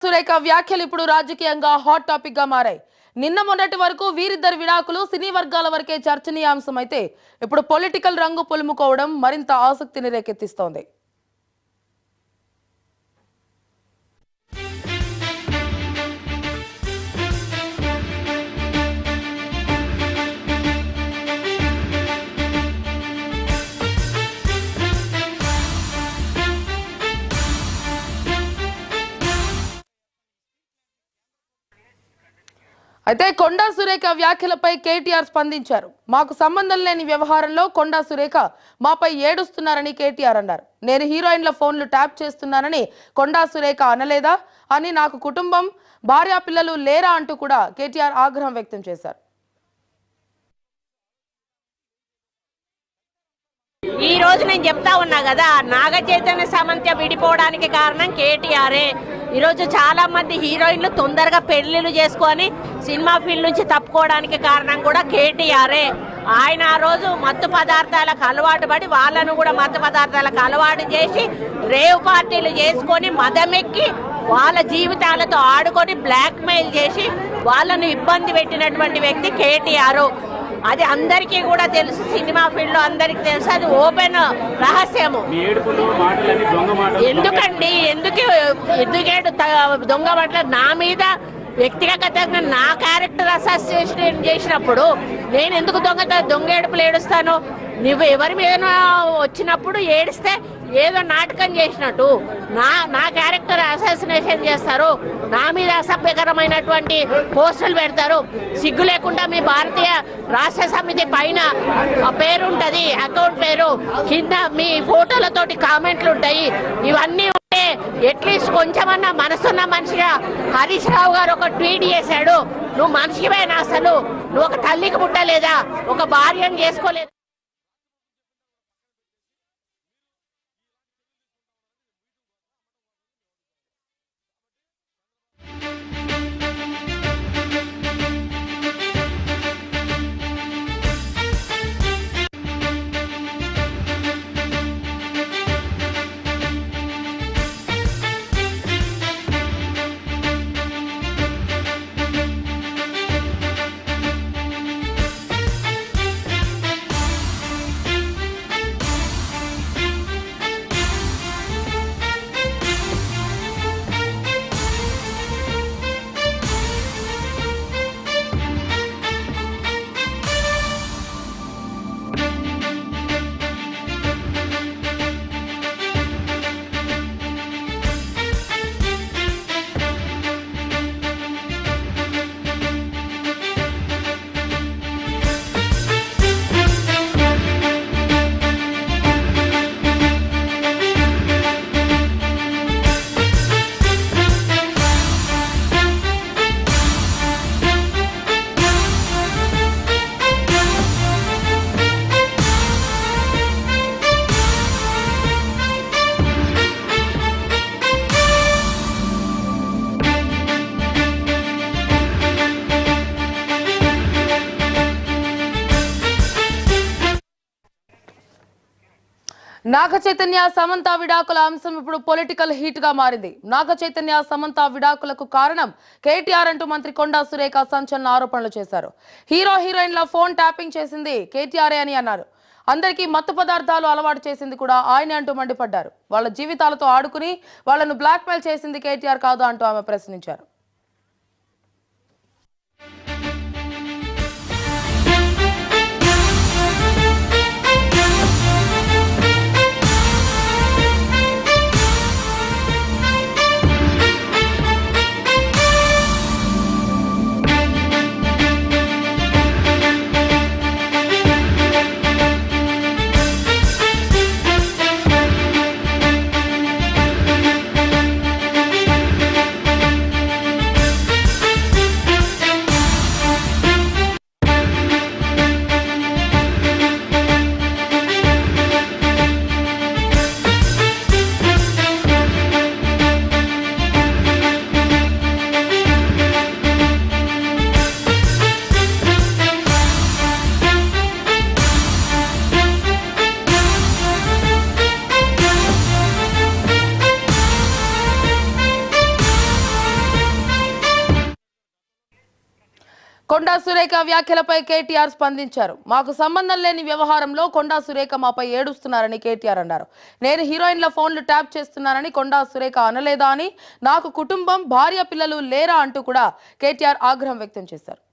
సురేఖ వ్యాఖ్యలు ఇప్పుడు రాజకీయంగా హాట్ టాపిక్ గా మారాయి. నిన్న మొన్నటి వరకు వీరిద్దరి విడాకులు సినీ వర్గాల వరకే చర్చనీయాంశం అయితే ఇప్పుడు పొలిటికల్ రంగు పులుముకోవడం మరింత ఆసక్తిని రేకెత్తిస్తోంది. అయితే కొండా సురేఖ వ్యాఖ్యలపై కేటీఆర్ స్పందించారు. మాకు సంబంధం లేని వ్యవహారంలో కొండా సురేఖ మాపై ఏడుస్తున్నారని కేటీఆర్ అన్నారు. నేను హీరోయిన్ల ఫోన్లు ట్యాప్ చేస్తున్నానని కొండా సురేఖ అనలేదా అని, నాకు కుటుంబం భార్య పిల్లలు లేరా అంటూ కూడా కేటీఆర్ ఆగ్రహం వ్యక్తం చేశారు. ఈ రోజు నేను చెప్తా ఉన్నా కదా, నాగ చైతన్య సమంత విడిపోవడానికి కారణం కేటీఆరే. ఈరోజు చాలా మంది హీరోయిన్లు తొందరగా పెళ్లిళ్ళు చేసుకొని సినిమా ఫీల్డ్ నుంచి తప్పుకోవడానికి కారణం కూడా కేటీఆరే. ఆయన ఆ రోజు మత్తు పదార్థాలకు అలవాటు పడి వాళ్ళను కూడా మత్తు పదార్థాలకు అలవాటు చేసి రేవ్ పార్టీలు చేసుకొని మదమెక్కి వాళ్ళ జీవితాలతో ఆడుకొని బ్లాక్ మెయిల్ చేసి వాళ్ళను ఇబ్బంది పెట్టినటువంటి వ్యక్తి కేటీఆర్. అది అందరికీ కూడా తెలుసు, సినిమా ఫీల్డ్ లో అందరికి తెలుసు, అది ఓపెన్ రహస్యము. ఎందుకండి ఎందుకేడు దొంగ మాటలు నా మీద వ్యక్తిగతంగా నా క్యారెక్టర్ అసోసియేషన్ చేసినప్పుడు నేను ఎందుకు దొంగ ఏడుపులు ఏడుస్తాను? నువ్వు ఎవరి మీద వచ్చినప్పుడు ఏడిస్తే ఏదో నాటకం చేసినట్టు నా క్యారెక్టర్ అసాసినేషన్ చేస్తారు, నా మీద అసభ్యకరమైనటువంటి పోస్టులు పెడతారు. సిగ్గు లేకుండా మీ భారతీయ రాష్ట్ర సమితి పైన పేరు ఉంటుంది, అకౌంట్ పేరు కింద మీ ఫోటోలతోటి కామెంట్లు ఉంటాయి. ఇవన్నీ ఉంటే అట్లీస్ట్ కొంచెమన్నా మనసున్న మనిషిగా హరీష్ రావు గారు ఒక ట్వీట్ చేశాడు, నువ్వు మనిషివేనా, అసలు నువ్వు ఒక తల్లికి పుట్టలేదా, ఒక భార్యను చేసుకోలేదు. నాగ చైతన్య సమంత విడాకుల అంశం ఇప్పుడు పొలిటికల్ హీట్ గా మారింది. నాగ చైతన్య సమంత విడాకులకు కారణం కేటీఆర్ అంటూ మంత్రి కొండా సురేఖ సంచలన ఆరోపణలు చేశారు. హీరోయిన్ల ఫోన్ ట్యాపింగ్ చేసింది కేటీఆర్ అని అన్నారు. అందరికీ మత్తు పదార్థాలు అలవాటు చేసింది కూడా ఆయనే అంటూ మండిపడ్డారు. వాళ్ళ జీవితాలతో ఆడుకుని వాళ్లను బ్లాక్మెయిల్ చేసింది కేటీఆర్ కాదు అంటూ ఆమె ప్రశ్నించారు. కొండా సురేఖ వ్యాఖ్యలపై కేటీఆర్ స్పందించారు. మాకు సంబంధం లేని వ్యవహారంలో కొండా సురేఖ మాపై ఏడుస్తున్నారని కేటీఆర్ అన్నారు. నేను హీరోయిన్ల ఫోన్లు ట్యాప్ చేస్తున్నానని కొండా సురేఖ అనలేదా అని, నాకు కుటుంబం భార్య పిల్లలు లేరా అంటూ కూడా కేటీఆర్ ఆగ్రహం వ్యక్తం చేశారు.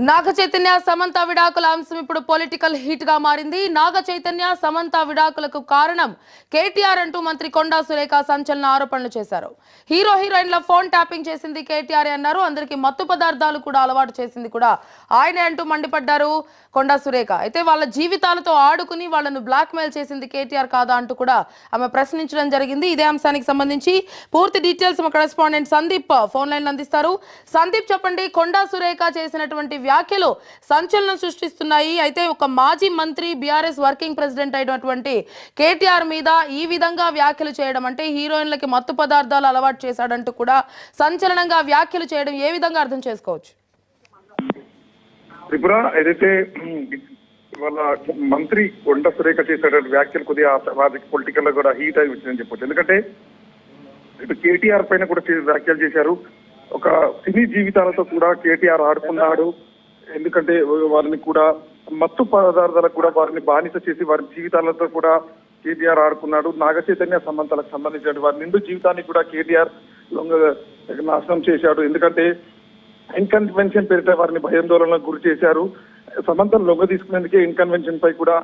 నాగ చైతన్య సమంత విడాకుల అంశం ఇప్పుడు పొలిటికల్ హీట్ గా మారింది. నాగ చైతన్య సమంత విడాకులకు కారణం కేటీఆర్ అంటూ మంత్రి కొండా సురేఖ సంచలన ఆరోపణలు చేశారు. హీరోయిన్ల ఫోన్ ట్యాపింగ్ చేసింది కేటీఆర్ అన్నారు. అందరికీ మత్తు పదార్థాలు కూడా అలవాటు చేసింది కూడా ఆయనే అంటూ మండిపడ్డారు కొండా సురేఖ. అయితే వాళ్ళ జీవితాలతో ఆడుకుని వాళ్ళను బ్లాక్ మెయిల్ చేసింది కేటీఆర్ కాదా అంటూ కూడా ఆమె ప్రశ్నించడం జరిగింది. ఇదే అంశానికి సంబంధించి పూర్తి డీటెయిల్స్ మా కరెస్పాండెంట్ సందీప్ ఫోన్ లైన్ అందిస్తారు. సందీప్, చెప్పండి, కొండా సురేఖ చేసినటువంటి వ్యాఖ్యలు సంచలనం సృష్టిస్తున్నాయి. అయితే ఒక మాజీ మంత్రి, బీఆర్ఎస్ వర్కింగ్ ప్రెసిడెంట్ అయినటువంటి కేటీఆర్ మీద ఈ విధంగా వ్యాఖ్యలు చేయడం అంటే హీరోయిన్లకి మత్తు పదార్థాలు అలవాటు చేశాడంటూ కూడా సంచలనంగా వ్యాఖ్యలు చేయడం ఏ విధంగా అర్థం చేసుకోవచ్చు? త్రిపుర, ఏదైతే వాళ్ళ మంత్రి కొండా సురేఖ చేసేటువంటి వ్యాఖ్యలు కొద్దిగా పొలిటికల్ లో కూడా హీట్ అయి వచ్చిందని చెప్పొచ్చు. ఎందుకంటే ఇటు కేటీఆర్ పైన కూడా వ్యాఖ్యలు చేశారు. ఒక సినీ జీవితాలతో కూడా కేటీఆర్ ఆడుకున్నాడు. ఎందుకంటే వారిని కూడా మత్తు పదార్థాలకు కూడా వారిని బానిస చేసి వారి జీవితాలతో కూడా కేటీఆర్ ఆడుకున్నాడు. నాగ చైతన్య సమంతలకు సంబంధించిన వారి నిండు జీవితాన్ని కూడా కేటీఆర్ నాశనం చేశాడు. ఎందుకంటే ఇన్కన్వెన్షన్ పేరిట వారిని భయాందోళనకు గురి చేశారు. సమంతను లొంగ తీసుకునేందుకే ఇన్కన్వెన్షన్ పై కూడా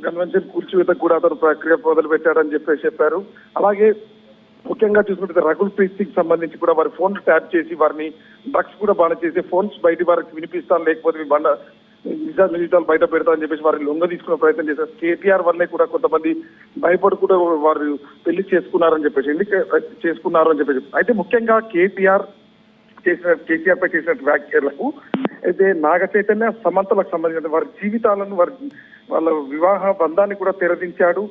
కన్వెన్షన్ కూల్చివేతకు కూడా అతను ప్రక్రియ మొదలు పెట్టాడని చెప్పారు. అలాగే ముఖ్యంగా చూసుకుంటే రకుల్ ప్రీత్ సింగ్ సంబంధించి కూడా వారి ఫోన్ ట్యాప్ చేసి వారిని డ్రగ్స్ కూడా బాగా చేసి ఫోన్స్ బయట వారికి వినిపిస్తాను, లేకపోతే మీ బండ నిజాలు బయట పెడతామని చెప్పేసి వారిని లొంగ తీసుకునే ప్రయత్నం చేశారు. కేటీఆర్ వల్లే కూడా కొంతమంది భయపడి కూడా వారు పెళ్లి చేసుకున్నారని చెప్పేసి అయితే ముఖ్యంగా కేటీఆర్ పై చేసిన వ్యాఖ్యలకు అయితే నాగ చైతన్య సమంతలకు సంబంధించిన వారి జీవితాలను వాళ్ళ వివాహ బంధాన్ని కూడా తెరదించాడు,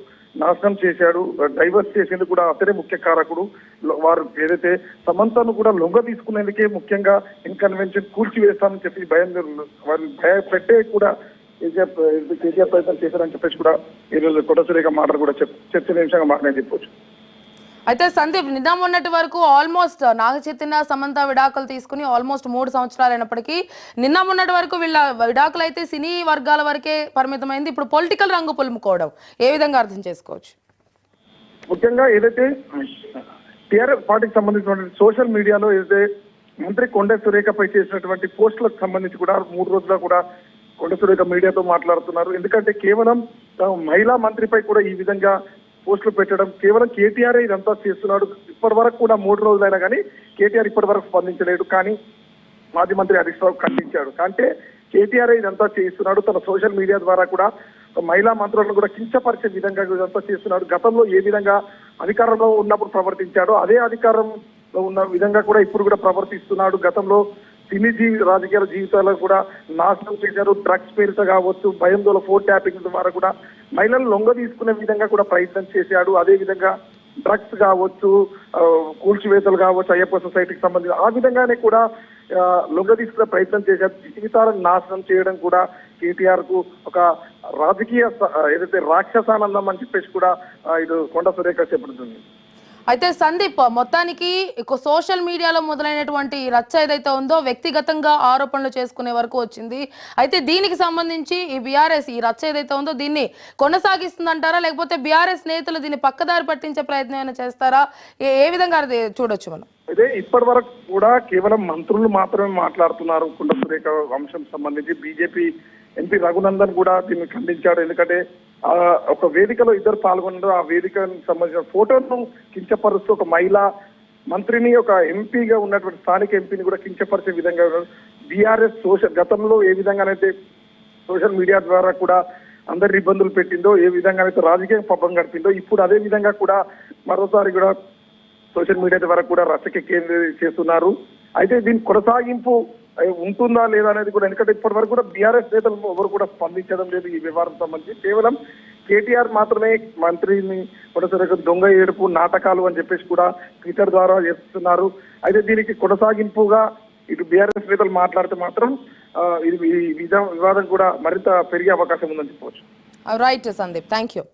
నాశనం చేశాడు. డైవర్స్ చేసేందుకు కూడా అతడే ముఖ్య కారకుడు. వారు ఏదైతే సమంతను కూడా లొంగ తీసుకునేందుకే ముఖ్యంగా ఇన్కన్వెన్షన్ కూల్చివేస్తామని చెప్పి వారిని భయపెట్టే కూడా కేసీఆర్ ప్రయత్నం చేశారని చెప్పేసి కూడా ఈరోజు కొండా సురేఖ మాటలు కూడా చర్చనీయాంశంగా మాట్లాడని చెప్పొచ్చు. అయితే సందీప్, నిన్న మొన్నటి వరకు ఆల్మోస్ట్ నాగ చైతన్య సమంత విడాకులు తీసుకుని ఆల్మోస్ట్ 3 సంవత్సరాలు అయినప్పటికీ నిన్న మొన్నటి వరకు వీళ్ళ విడాకులు అయితే సినీ వర్గాల వరకే పరిమితమైంది. ఇప్పుడు పొలిటికల్ రంగు పులుముకోవడం ఏ విధంగా అర్థం చేసుకోవచ్చు? ముఖ్యంగా ఏదైతే టీఆర్ఎస్ పార్టీకి సంబంధించిన సోషల్ మీడియాలో ఏదైతే మంత్రి కొండా సురేఖపై చేసినటువంటి పోస్టులకు సంబంధించి కూడా 3 రోజులుగా కూడా కొండా సురేఖ మీడియాతో మాట్లాడుతున్నారు. ఎందుకంటే కేవలం మహిళా మంత్రిపై కూడా ఈ విధంగా పోస్టులు పెట్టడం కేవలం కేటీఆర్ ఇదంతా చేస్తున్నాడు. ఇప్పటి వరకు కూడా 3 రోజులైనా కానీ కేటీఆర్ ఇప్పటి వరకు స్పందించలేడు. కానీ మాజీ మంత్రి హరీష్ రావు ఖండించాడు. అంటే కేటీఆర్ ఇదంతా చేస్తున్నాడు, తన సోషల్ మీడియా ద్వారా కూడా మహిళా మంత్రులను కూడా కించపరిచే విధంగా ఇదంతా చేస్తున్నాడు. గతంలో ఏ విధంగా అధికారంలో ఉన్నప్పుడు ప్రవర్తించాడో అదే అధికారంలో ఉన్న విధంగా కూడా ఇప్పుడు కూడా ప్రవర్తిస్తున్నాడు. గతంలో సినీ రాజకీయాల జీవితాలను కూడా నాశనం చేశారు. డ్రగ్స్ పేరుతో కావచ్చు, భయందోళ ఫోన్ ట్యాపింగ్ ద్వారా కూడా మహిళలు లొంగ తీసుకునే విధంగా కూడా ప్రయత్నం చేశాడు. అదే విధంగా డ్రగ్స్ కావచ్చు, కూల్చివేతలు కావచ్చు, అయ్యప్ప సొసైటీకి సంబంధించి ఆ విధంగానే కూడా లొంగ తీసుకునే ప్రయత్నం చేశారు. జీవితాలను నాశనం చేయడం కూడా కేటీఆర్ కు ఒక రాజకీయ ఏదైతే రాక్షసానందం అని చెప్పేసి కూడా ఇటు కొండ సురేఖ చెప్పబడుతుంది. అయితే సందీప్, మొత్తానికి సోషల్ మీడియాలో మొదలైనటువంటి రచ్చ ఏదైతే ఉందో వ్యక్తిగతంగా ఆరోపణలు చేసుకునే వరకు వచ్చింది. అయితే దీనికి సంబంధించి ఈ బీఆర్ఎస్ ఈ రచ్చ ఏదైతే ఉందో దీన్ని కొనసాగిస్తుందంటారా, లేకపోతే బీఆర్ఎస్ నేతలు దీన్ని పక్కదారి పట్టించే ప్రయత్నం ఏమైనా చేస్తారా? ఏ విధంగా చూడొచ్చు మనం? అయితే ఇప్పటి వరకు కూడా కేవలం మంత్రులు మాత్రమే మాట్లాడుతున్నారు. కొండ సురేఖ అంశం సంబంధించి బీజేపీ ఎంపీ రఘునందన్ కూడా దీన్ని ఖండించాడు. ఎందుకంటే ఒక వేదికలో ఇద్దరు పాల్గొన్నారు. ఆ వేదికకు సంబంధించిన ఫోటోను కించపరుస్తూ ఒక మహిళా మంత్రిని, ఒక ఎంపీగా ఉన్నటువంటి స్థానిక ఎంపీని కూడా కించపరిచే విధంగా బీఆర్ఎస్ గతంలో ఏ విధంగానైతే సోషల్ మీడియా ద్వారా కూడా అందరి ఇబ్బందులు పెట్టిందో, ఏ విధంగానైతే రాజకీయ పబ్బం గడిపిందో, ఇప్పుడు అదే విధంగా కూడా మరోసారి కూడా సోషల్ మీడియా ద్వారా కూడా రచ్చకెక్కే చేస్తున్నారు. అయితే దీని కొనసాగింపు ఉంటుందా లేదా అనేది కూడా, ఎందుకంటే ఇప్పటి వరకు కూడా బీఆర్ఎస్ నేతలు ఎవరు కూడా స్పందించడం లేదు ఈ వ్యవహారం సంబంధించి. కేవలం కేటీఆర్ మాత్రమే మంత్రిని కొనసాగ దొంగ ఏడుపు నాటకాలు అని చెప్పేసి కూడా ట్విట్టర్ ద్వారా చేస్తున్నారు. అయితే దీనికి కొనసాగింపుగా ఇటు బీఆర్ఎస్ నేతలు మాట్లాడితే మాత్రం ఇది ఈ వివాదం కూడా మరింత పెరిగే అవకాశం ఉందని చెప్పవచ్చు. Right Sandeep, thank you.